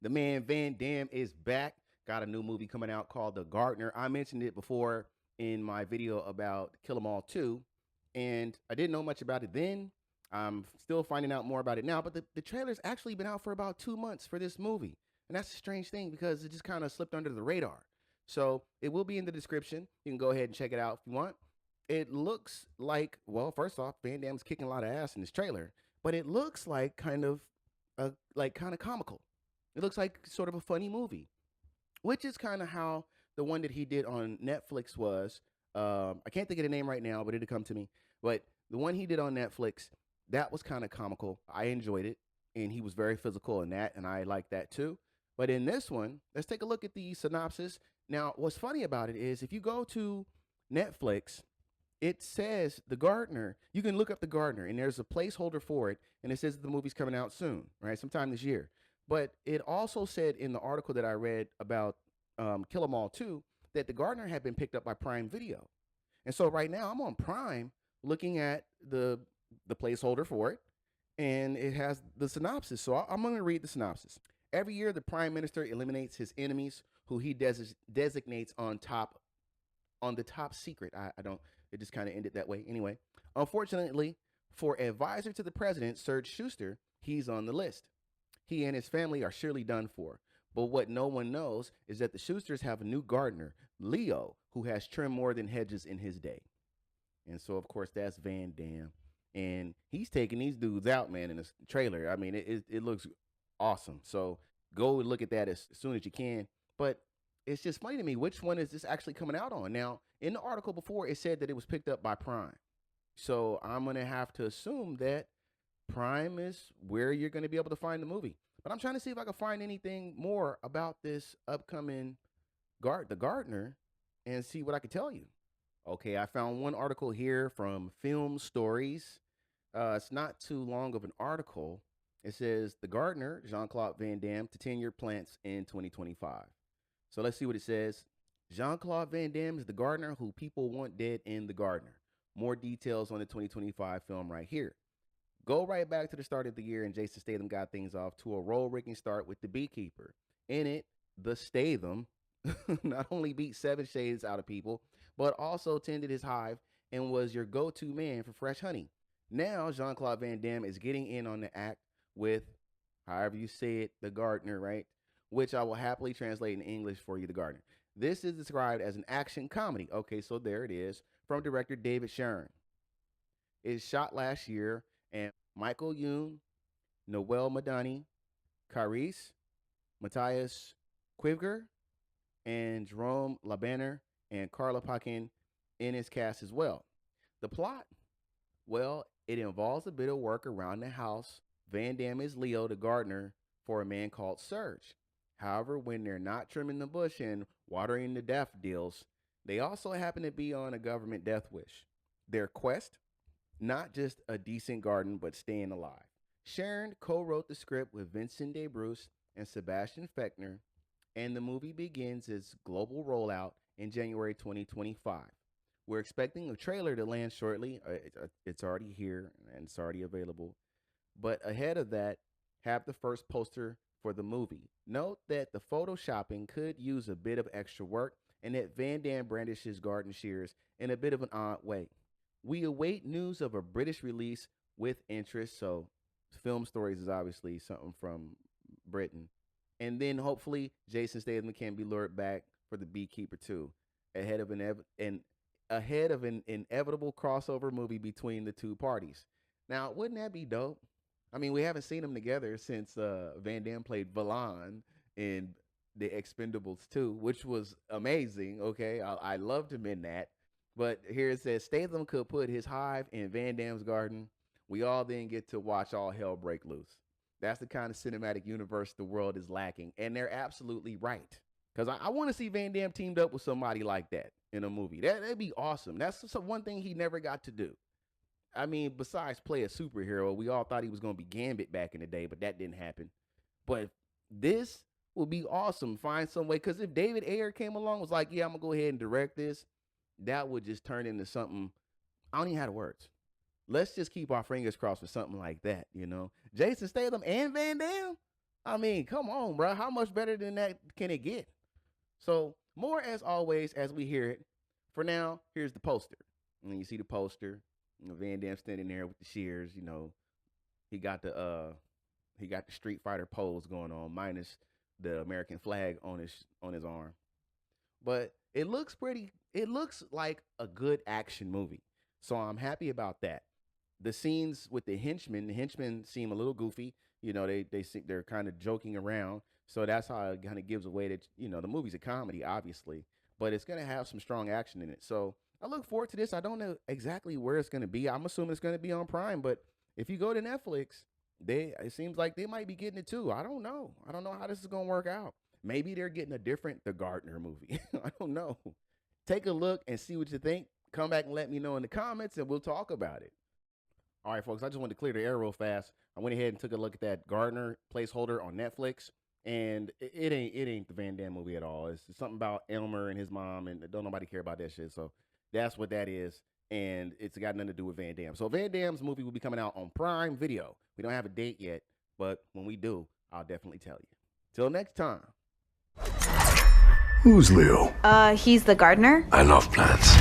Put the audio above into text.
The man Van Damme is back. Got a new movie coming out called The Gardener. I mentioned it before in my video about Kill 'Em All 2, and I didn't know much about it then. I'm still finding out more about it now, but the trailer's actually been out for about 2 months for this movie. And that's a strange thing because it just kind of slipped under the radar. So it will be in the description. You can go ahead and check it out if you want. It looks like, well, first off, Van Damme's kicking a lot of ass in this trailer, but it looks like kind of comical. It looks like sort of a funny movie, which is kind of how the one that he did on Netflix was. I can't think of the name right now, but it'll come to me. But the one he did on Netflix, that was kind of comical. I enjoyed it, and he was very physical in that, and I like that too. But in this one, let's take a look at the synopsis. Now, what's funny about it is if you go to Netflix, it says The Gardener. You can look up The Gardener, and there's a placeholder for it, and it says that the movie's coming out soon, right? Sometime this year. But it also said in the article that I read about Kill 'Em All 2 that The Gardener had been picked up by Prime Video. And so right now I'm on Prime looking at the placeholder for it, and it has the synopsis. So I'm going to read the synopsis. Every year, the Prime Minister eliminates his enemies, who he designates on the top secret. I don't. It just kind of ended that way. Anyway, unfortunately, for advisor to the president, Serge Schuster, he's on the list. He and his family are surely done for. But what no one knows is that the Schusters have a new gardener, Leo, who has trimmed more than hedges in his day. And so, of course, that's Van Damme. And he's taking these dudes out, man, in this trailer. I mean, it looks awesome. So go look at that as soon as you can. But it's just funny to me, which one is this actually coming out on? Now, in the article before, it said that it was picked up by Prime. So I'm going to have to assume that Prime is where you're going to be able to find the movie. But I'm trying to see if I can find anything more about this upcoming The Gardener and see what I can tell you. Okay, I found one article here from Film Stories. It's not too long of an article. It says The Gardener, Jean-Claude Van Damme to 10-year plants in 2025. So let's see what it says. Jean-Claude Van Damme is the gardener who people want dead in The Gardener. More details on the 2025 film right here. Go right back to the start of the year, and Jason Statham got things off to a role-wrecking start with The Beekeeper. In it, the Statham not only beat 7 shades out of people, but also tended his hive and was your go-to man for fresh honey. Now, Jean-Claude Van Damme is getting in on the act with, however you say it, The Gardener, right? Which I will happily translate in English for you, The Gardener. This is described as an action comedy. Okay, so there it is, from director David Sharon. It shot last year, and Michael Youn, Noel Madani, Carice, Matthias Quivger, and Jerome Labanner and Carla Paquin in his cast as well. The plot, well, it involves a bit of work around the house. Van Damme is Leo, the gardener, for a man called Serge. However, when they're not trimming the bush and watering the daffodils, they also happen to be on a government death wish. Their quest, not just a decent garden, but staying alive. Sharon co-wrote the script with Vincent DeBruce and Sebastian Fechner, and the movie begins its global rollout in January 2025. We're expecting a trailer to land shortly. It's already here and it's already available. But ahead of that, have the first poster for the movie. Note that the photoshopping could use a bit of extra work and that Van Damme brandishes garden shears in a bit of an odd way. We await news of a British release with interest. So Film Stories is obviously something from Britain. And then hopefully Jason Statham can be lured back for The Beekeeper 2 ahead of an inevitable crossover movie between the two parties. Now, wouldn't that be dope? I mean, we haven't seen them together since Van Damme played Valan in The Expendables 2, which was amazing. Okay, I loved him in that. But here it says Statham could put his hive in Van Damme's garden. We all then get to watch all hell break loose. That's the kind of cinematic universe the world is lacking. And they're absolutely right. Because I want to see Van Damme teamed up with somebody like that in a movie. That'd be awesome. That's one thing he never got to do. I mean, besides play a superhero, we all thought he was going to be Gambit back in the day, but that didn't happen. But this would be awesome. Find some way. Because if David Ayer came along, was like, yeah, I'm going to go ahead and direct this, that would just turn into something. I don't even have the words. Let's just keep our fingers crossed for something like that, you know. Jason Statham and Van Damme? I mean, come on, bro. How much better than that can it get? So, more as always, as we hear it, for now, here's the poster. And you see the poster, Van Damme standing there with the shears, he got the Street Fighter pose going on, minus the American flag on his arm. But it looks pretty. It looks like a good action movie. So I'm happy about that. The scenes with the henchmen seem a little goofy. They're kind of joking around. So that's how it kind of gives away that the movie's a comedy, obviously, but it's gonna have some strong action in it. So I look forward to this. I don't know exactly where it's gonna be. I'm assuming it's gonna be on Prime, but if you go to Netflix, it seems like they might be getting it too. I don't know. I don't know how this is gonna work out. Maybe they're getting a different The Gardener movie. I don't know. Take a look and see what you think. Come back and let me know in the comments, and we'll talk about it. All right, folks, I just wanted to clear the air real fast. I went ahead and took a look at that Gardener placeholder on Netflix, and it ain't the Van Damme movie at all. It's something about Elmer and his mom, and don't nobody care about that shit. So that's what that is, and it's got nothing to do with Van Damme. So Van Damme's movie will be coming out on Prime Video. We don't have a date yet, but when we do, I'll definitely tell you. Till next time. Who's Leo? He's the gardener. I love plants.